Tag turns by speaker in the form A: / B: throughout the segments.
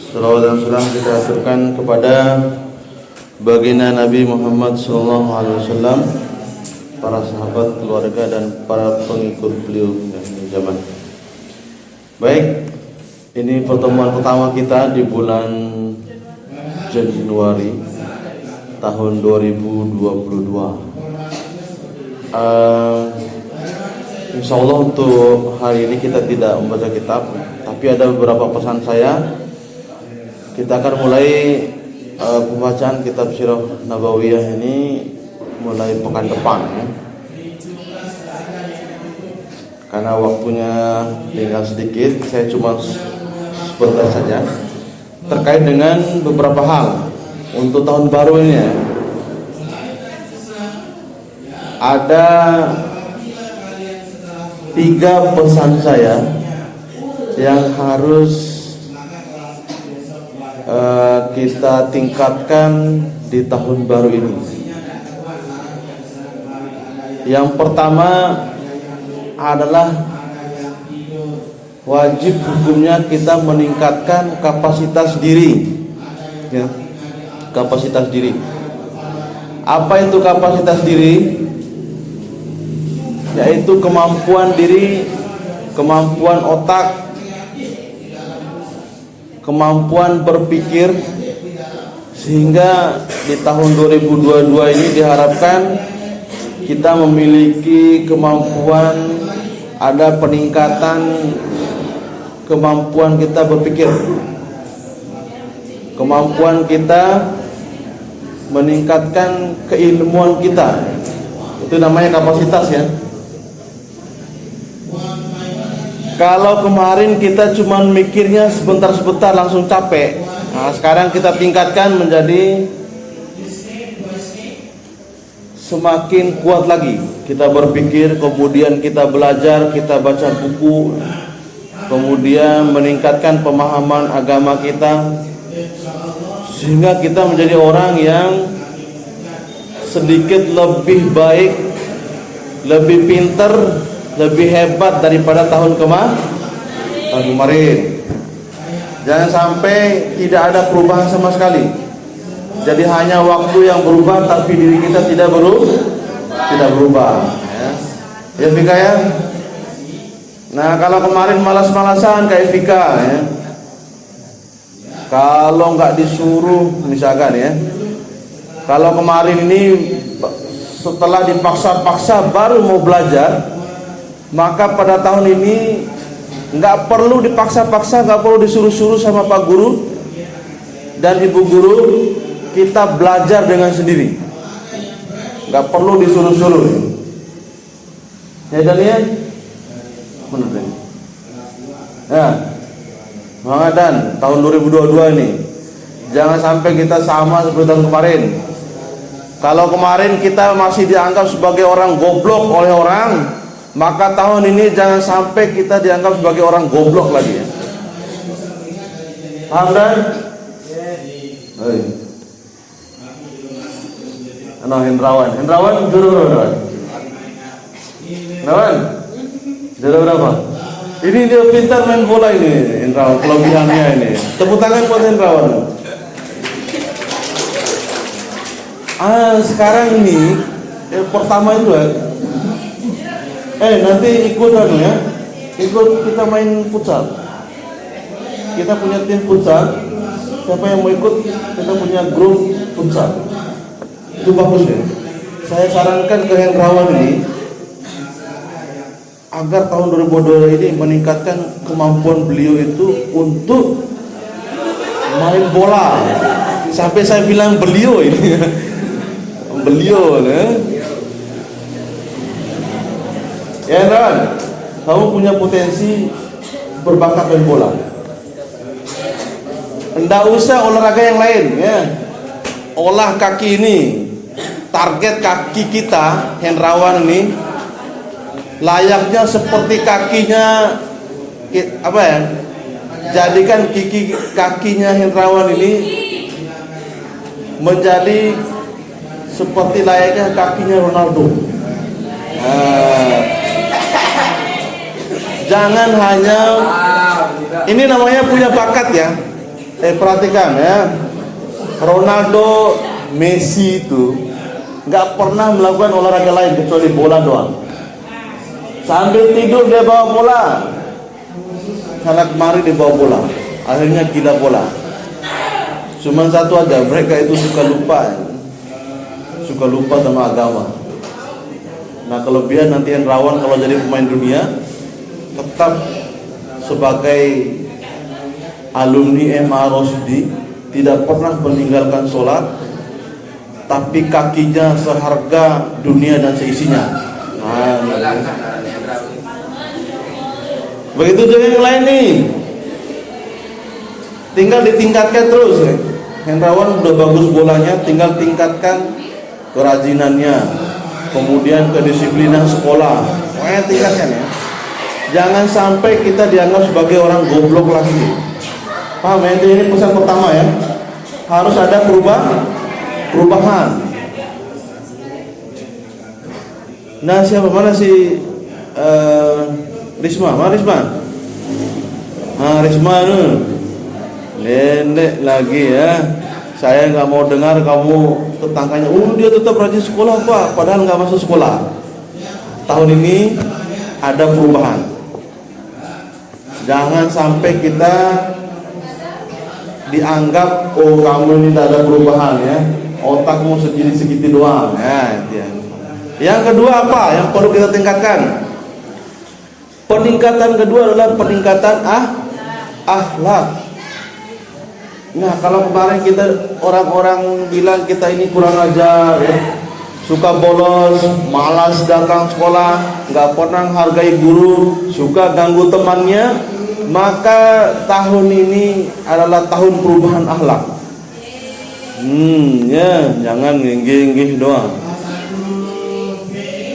A: Salawat dan salam kita aturkan kepada baginda Nabi Muhammad SAW, para sahabat, keluarga dan para pengikut beliau yang zaman. Baik, ini pertemuan pertama kita di bulan Januari tahun 2022. Insya Allah untuk hari ini kita tidak membaca kitab, tapi ada beberapa pesan saya. Kita akan mulai pembacaan kitab Sirah Nabawiyah ini mulai pekan depan ya. Karena waktunya tinggal sedikit, saya cuma sebentar saja terkait dengan beberapa hal untuk tahun baru ini ya. Ada 3 pesan saya yang harus kita tingkatkan di tahun baru ini. Yang pertama adalah wajib hukumnya kita meningkatkan kapasitas diri ya. Kapasitas diri. Apa itu kapasitas diri? Yaitu kemampuan diri, kemampuan otak, kemampuan berpikir, sehingga di tahun 2022 ini diharapkan kita memiliki kemampuan, ada peningkatan kemampuan kita berpikir, kemampuan kita meningkatkan keilmuan kita. Itu namanya kapasitas ya. Kalau kemarin kita cuma mikirnya sebentar-sebentar langsung capek, nah sekarang kita tingkatkan menjadi semakin kuat lagi. Kita berpikir, kemudian kita belajar, kita baca buku, kemudian meningkatkan pemahaman agama kita, sehingga kita menjadi orang yang sedikit lebih baik, lebih pinter, lebih hebat daripada tahun kemarin. Jangan sampai tidak ada perubahan sama sekali. Jadi hanya waktu yang berubah, tapi diri kita tidak berubah. Ya Vika ya. Nah kalau kemarin malas-malasan kayak Vika ya. Kalau nggak disuruh misalkan ya. Kalau kemarin ini setelah dipaksa-paksa baru mau belajar, maka pada tahun ini nggak perlu dipaksa-paksa, nggak perlu disuruh-suruh sama Pak Guru dan Ibu Guru, kita belajar dengan sendiri, nggak perlu disuruh-suruh. Ya Daniel, benar ini. Ya, Ramadan tahun 2022 ini, jangan sampai kita sama seperti tahun kemarin. Kalau kemarin kita masih dianggap sebagai orang goblok oleh orang, maka tahun ini jangan sampai kita dianggap sebagai orang goblok lagi ya. Paham kan? Hendrawan jodoh berapa? Ini dia pintar main bola ini, Hendrawan, kelebihannya ini. Tepuk tangan buat Hendrawan. Sekarang ini pertama itu nanti ikut ya. Ikut kita main futsal. Kita punya tim futsal. Siapa yang mau ikut? Kita punya grup futsal. Itu bagus ya. Saya sarankan ke Hendrawan ini agar tahun 2022 ini meningkatkan kemampuan beliau itu untuk main bola. Sampai saya bilang beliau ini. Beliau ya. Ya Ran, kamu punya potensi berbakat main bola. Enggak usah olahraga yang lain ya. Olah kaki ini. Target kaki kita Hendrawan ini layaknya seperti kakinya apa ya? Jadikan kakinya Hendrawan ini menjadi seperti layaknya kakinya Ronaldo. Jangan hanya ini namanya punya bakat ya. Perhatikan ya, Ronaldo, Messi itu nggak pernah melakukan olahraga lain kecuali bola doang. Sambil tidur dia bawa bola, sana kemari dia bawa bola, akhirnya gila bola. Cuma satu aja, mereka itu suka lupa sama agama. Nah, kelebihan nanti yang rawan kalau jadi pemain dunia, tetap sebagai alumni MA Rosdi, tidak pernah meninggalkan sholat, tapi kakinya seharga dunia dan seisinya. Nah, begitu juga yang lain nih, tinggal ditingkatkan terus ya. Hendrawan udah bagus bolanya, tinggal tingkatkan kerajinannya, kemudian kedisiplinan sekolah, pokoknya tingkatkan ya. Jangan sampai kita dianggap sebagai orang goblok lagi. Paham ya? Ini pesan pertama ya, harus ada perubahan. Nah, siapa mana si Risma? Mana Risma? Risma nih, nenek lagi ya. Saya nggak mau dengar kamu tetangganya, dia tetap rajin sekolah Pak, padahal nggak masuk sekolah. Tahun ini ada perubahan. Jangan sampai kita dianggap, oh kamu ini tidak ada perubahan ya, otakmu segini-segini doang ya. Yang kedua apa yang perlu kita tingkatkan? Peningkatan kedua adalah peningkatan akhlak. Nah, kalau kemarin kita orang-orang bilang kita ini kurang ajar ya, suka bolos, malas datang sekolah, nggak pernah hargai guru, suka ganggu temannya, maka tahun ini adalah tahun perubahan akhlak. Ya, jangan nginggih-nginggih doang.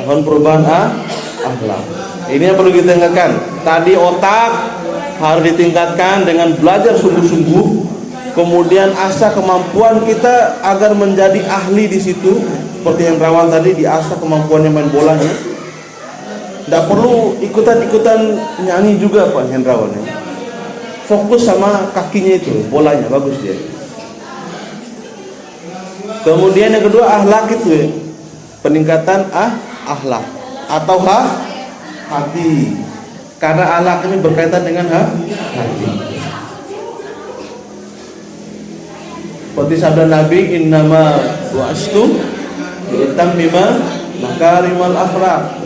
A: Tahun perubahan akhlak. Ini yang perlu kita tingkatkan. Tadi otak harus ditingkatkan dengan belajar sungguh-sungguh. Kemudian asah kemampuan kita agar menjadi ahli di situ. Seperti yang rawan tadi, diasah kemampuannya main bolanya. Tidak perlu ikutan-ikutan nyanyi juga Pak Hendrawan ya. Fokus sama kakinya itu, bolanya bagus dia. Kemudian yang kedua akhlak itu ya. Peningkatan akhlak atau hati. Karena akhlak ini berkaitan dengan hati. Seperti sabda Nabi, innama bu'astu liutammima makarimal akhlak.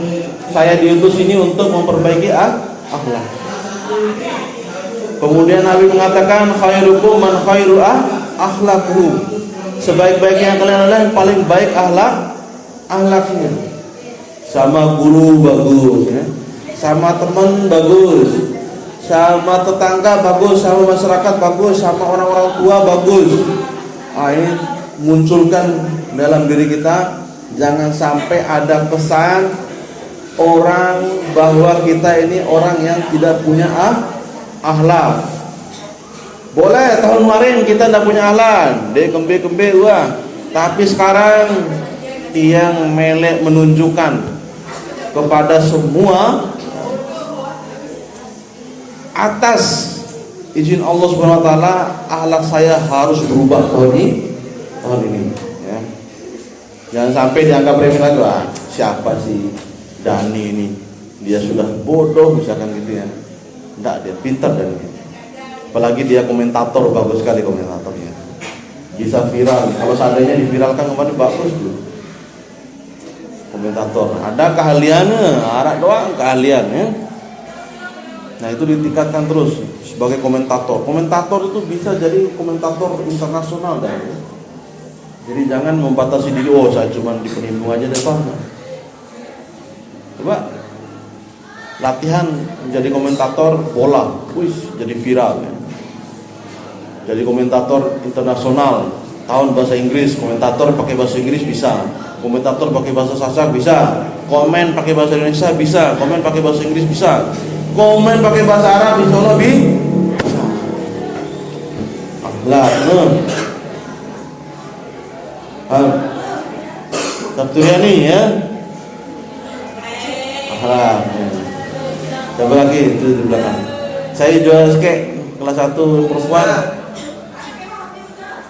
A: Saya diutus ini untuk memperbaiki akhlak. Kemudian Nabi mengatakan, khairukum man khairu akhlaquhu. Sebaik-baiknya kalian adalah yang paling baik akhlaknya. Sama guru bagus ya, sama teman bagus, sama tetangga bagus, sama masyarakat bagus, sama orang-orang tua bagus. Ini munculkan dalam diri kita, jangan sampai ada kesan orang bahwa kita ini orang yang tidak punya akhlak. Boleh tahun kemarin kita tidak punya akhlak, kembe wah, tapi sekarang yang melek menunjukkan kepada semua atas izin Allah Subhanahu wa taala, akhlak saya harus berubah tahun ini ya. Jangan sampai dianggap remeh lagi, siapa sih Dani ini, dia sudah bodoh misalkan gitu ya. Enggak, dia pintar dan apalagi dia komentator, bagus sekali komentatornya, bisa viral. Kalau seandainya diviralkan kemarin bagus tuh komentator, ada keahliannya, arak doang keahliannya. Nah, itu ditingkatkan terus sebagai komentator. Komentator itu bisa jadi komentator internasional dah. Ya. Jadi jangan membatasi diri, oh saya cuma di Penimbu aja deh Pak. Coba latihan menjadi komentator bola, jadi viral ya. Jadi komentator internasional, tahun bahasa Inggris, komentator pakai bahasa Inggris bisa, komentator pakai bahasa Sasak bisa, komen pakai bahasa Indonesia bisa, komen pakai bahasa Inggris bisa, komen pakai bahasa Arab insya Allah bisa. Akhlak, Sabtunya nih ya, akhlak. Coba lagi itu di belakang. Saya jual skek kelas 1 perempuan,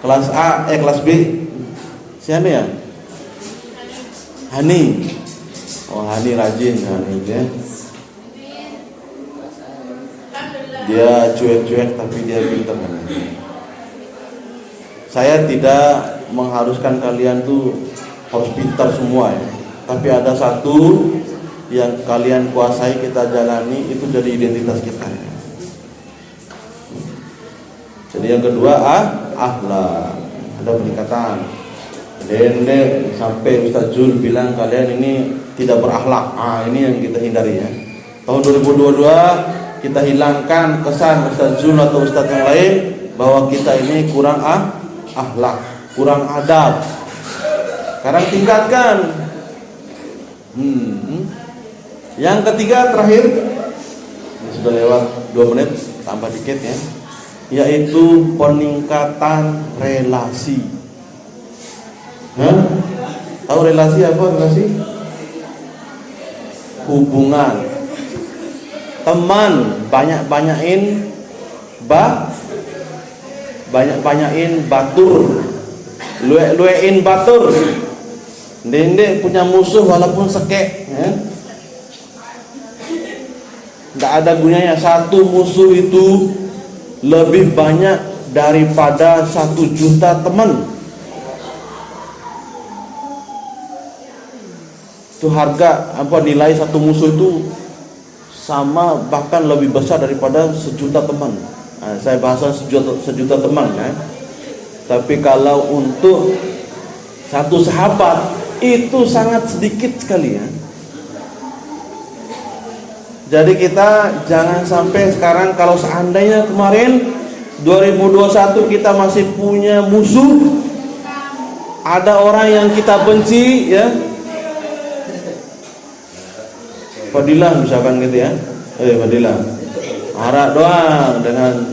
A: Kelas A, kelas B. Siapa ya? Hani. Oh, Hani rajin, Hani ya. Dia cuek-cuek tapi dia pintar kan. Saya tidak mengharuskan kalian tuh harus pintar semua ya. Tapi ada satu yang kalian kuasai, kita jalani, itu jadi identitas kita ya. Jadi yang kedua akhlak. Ada peningkatan. Dendek sampai Ustaz Jul bilang kalian ini tidak berakhlak. Ini yang kita hindari ya. Tahun 2022 kita hilangkan kesan Ustaz Jul atau Ustaz yang lain bahwa kita ini kurang akhlak, kurang adab. Sekarang tingkatkan. Yang ketiga terakhir, sudah lewat 2 menit, tambah dikit ya, yaitu peningkatan relasi. Tahu relasi apa? Relasi hubungan. Teman, banyak-banyakin batur, luein batur. Dendek punya musuh walaupun sekek ya. Tidak ada gunanya. Satu musuh itu lebih banyak daripada 1 juta teman. Itu harga nilai satu musuh itu sama, bahkan lebih besar daripada 1 juta teman. Saya bahasa sejuta teman ya. Tapi kalau untuk 1 sahabat itu sangat sedikit sekali ya. Jadi kita jangan sampai sekarang, kalau seandainya kemarin 2021 kita masih punya musuh, ada orang yang kita benci ya, Fadilah misalkan gitu ya, Fadilah harap doang dengan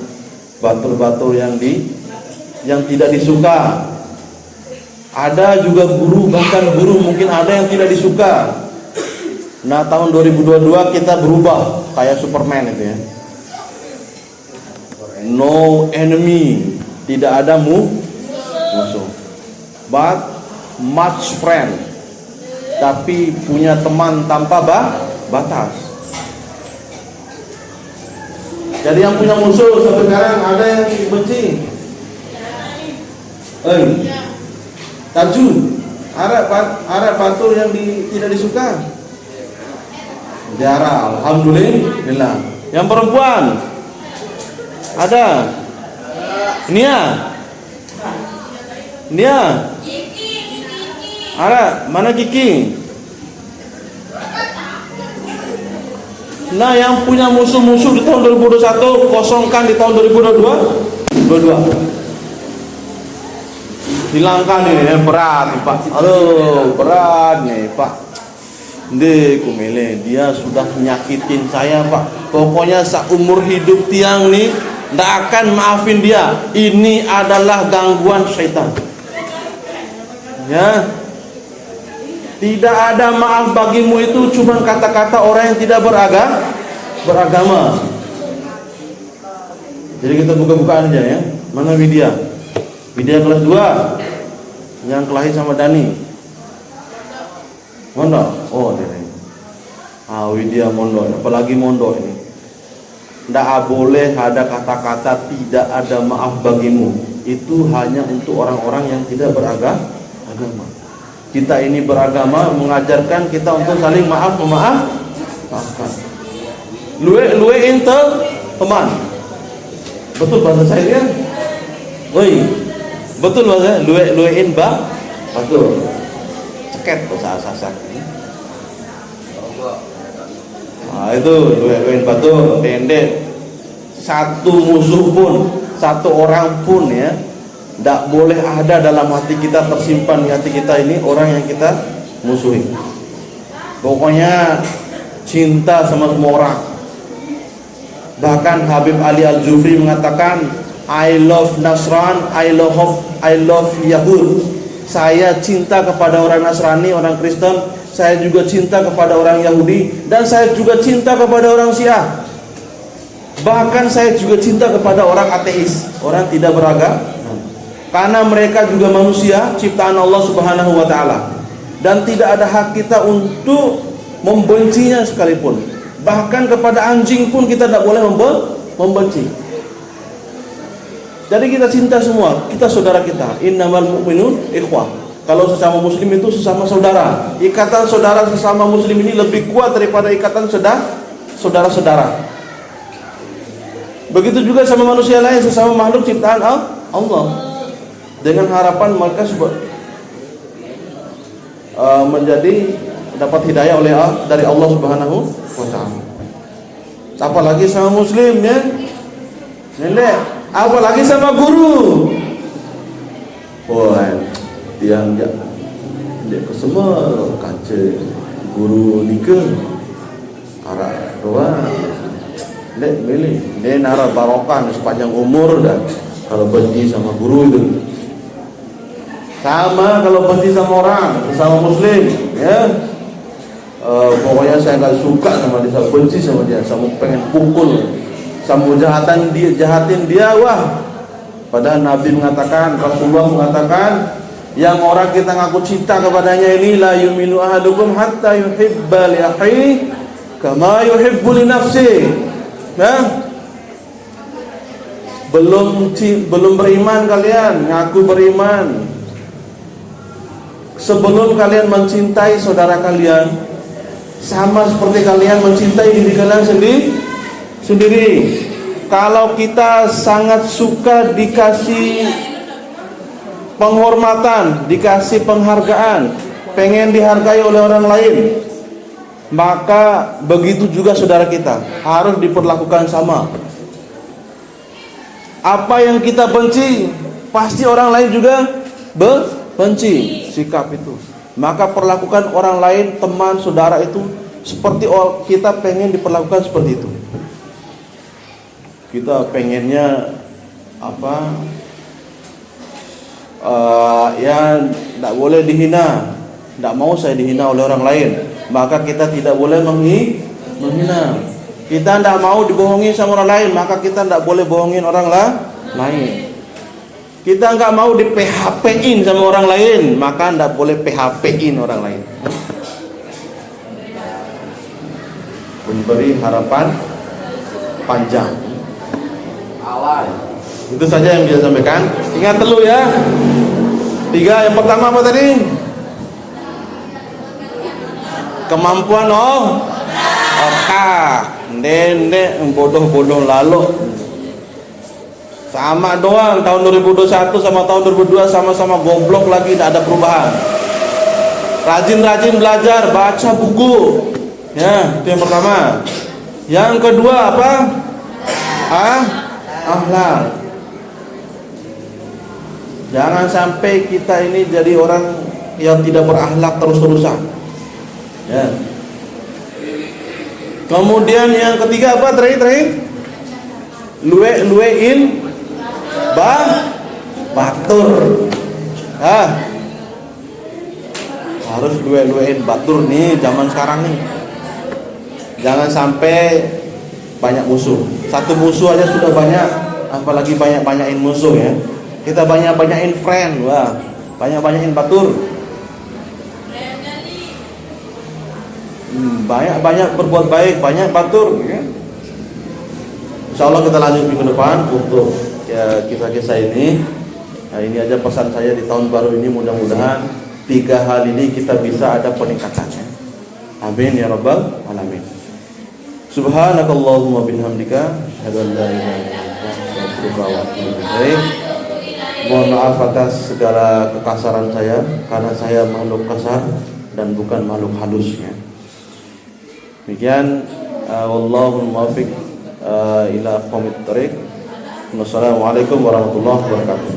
A: batur-batur yang tidak disuka. Ada juga guru, bahkan guru mungkin ada yang tidak disuka. Nah, tahun 2022 kita berubah kayak Superman itu ya. No enemy, tidak ada musuh. But much friend, tapi punya teman tanpa batas. Jadi yang punya musuh sampai sekarang ada yang benci. Taju, Arab batur yang tidak disuka. Jarang, alhamdulillah. Yang perempuan ada. Nia. Ada, mana Kiki? Nah, yang punya musuh-musuh di tahun 2021 kosongkan di tahun 2022. Hilangkan ini berat nih, Pak. Aduh, berat nih, Pak. Kumele, dia sudah menyakitin saya, Pak. Pokoknya seumur hidup tiang nih ndak akan maafin dia. Ini adalah gangguan syaitan. Ya. Tidak ada maaf bagimu, itu cuma kata-kata orang yang tidak beragama. Jadi kita buka-bukaan aja ya. Mana Widya? Widya kelas 2 yang kelahi sama Dani. Mondok. Oh, dia ini. Widya mondok, apalagi mondok ini. Tidak boleh ada kata-kata tidak ada maaf bagimu. Itu hanya untuk orang-orang yang tidak beragama. Kita ini beragama mengajarkan kita untuk saling maafkan. Luein teman. Betul bahasa saya kan? Betul bahasa luein betul. Ceket bahasa sasak. Itu luein betul. Pendek. Satu musuh pun, satu orang pun ya, tidak boleh ada dalam hati kita, tersimpan di hati kita ini orang yang kita musuhi. Pokoknya cinta sama semua orang. Bahkan Habib Ali Al-Jufri mengatakan, I love Nasran, I love Yahud. Saya cinta kepada orang Nasrani, orang Kristen. Saya juga cinta kepada orang Yahudi, dan saya juga cinta kepada orang Syiah. Bahkan saya juga cinta kepada orang ateis, orang tidak beragama. Karena mereka juga manusia ciptaan Allah Subhanahu wa taala. Dan tidak ada hak kita untuk membencinya sekalipun. Bahkan kepada anjing pun kita tidak boleh membenci. Jadi kita cinta semua, kita saudara kita. Innamal mu'minun ikhwah. Kalau sesama muslim itu sesama saudara. Ikatan saudara sesama muslim ini lebih kuat daripada ikatan saudara-saudara. Begitu juga sama manusia lain, sesama makhluk ciptaan Allah. Dengan harapan mereka menjadi dapat hidayah dari Allah Subhanahu wa taala. Apalagi sama muslim ya. Nenek, apalagi sama guru. Wah, dia kesemua kaca guru nikah arah doa. Nek milih, nek nara barokah sepanjang umur dah. Kalau benci sama guru itu, sama kalau benci sama orang, sama muslim, ya. Pokoknya saya nggak suka sama dia, saya benci sama dia, sama pengen pukul, sama jahatin dia, wah. Padahal Nabi mengatakan, Rasulullah mengatakan, yang orang kita ngaku cinta kepadanya ini la yu'minu ahadukum hatta yuhibba li akhihi kama yuhibbu li nafsihi. Nah, belum beriman kalian, ngaku beriman sebelum kalian mencintai saudara kalian sama seperti kalian mencintai diri kalian sendiri. Kalau kita sangat suka dikasih penghormatan, dikasih penghargaan, pengen dihargai oleh orang lain, maka begitu juga saudara kita harus diperlakukan sama. Apa yang kita benci, pasti orang lain juga benci sikap itu. Maka perlakukan orang lain, teman, saudara itu seperti kita pengen diperlakukan seperti itu. Kita pengennya apa? Ya tidak boleh dihina. Tidak mau saya dihina oleh orang lain. Maka kita tidak boleh menghina. Kita tidak mau dibohongi sama orang lain, maka kita tidak boleh bohongin orang lain. Kita nggak mau di PHP-in sama orang lain, maka tidak boleh PHP-in orang lain. Memberi harapan panjang. Itu saja yang bisa sampaikan. Ingat dulu ya. 3, yang pertama apa tadi? Kemampuan nenek bodoh lalu sama doang. Tahun 2021 sama tahun 2022 sama-sama goblok lagi, tidak ada perubahan. Rajin-rajin belajar, baca buku ya, itu yang pertama. Yang kedua apa? Akhlak. Jangan sampai kita ini jadi orang yang tidak berakhlak terus-terusan ya. Kemudian yang ketiga apa terakhir? Luwein batur. Harus luwein batur nih zaman sekarang nih. Jangan sampai banyak musuh. Satu musuh aja sudah banyak, apalagi banyak-banyakin musuh ya. Kita banyak-banyakin friend, wah, banyak-banyakin batur. Banyak berbuat baik, banyak batur ya. Insyaallah kita lanjut minggu depan untuk kisah-kisah ini. Nah, ini aja pesan saya di tahun baru ini, mudah-mudahan 3 hal ini kita bisa ada peningkatannya. Amin ya rabbal alamin. Subhanakallahumma bihamdika asyhadu an la ilaha illa anta astaghfiruka wa atubu ilaik. Mohon maaf atas segala kekasaran saya, karena saya makhluk kasar dan bukan makhluk halusnya. Demikian, wallahu muwaffiq ila aqwamit thoriq. Wassalamualaikum warahmatullahi wabarakatuh.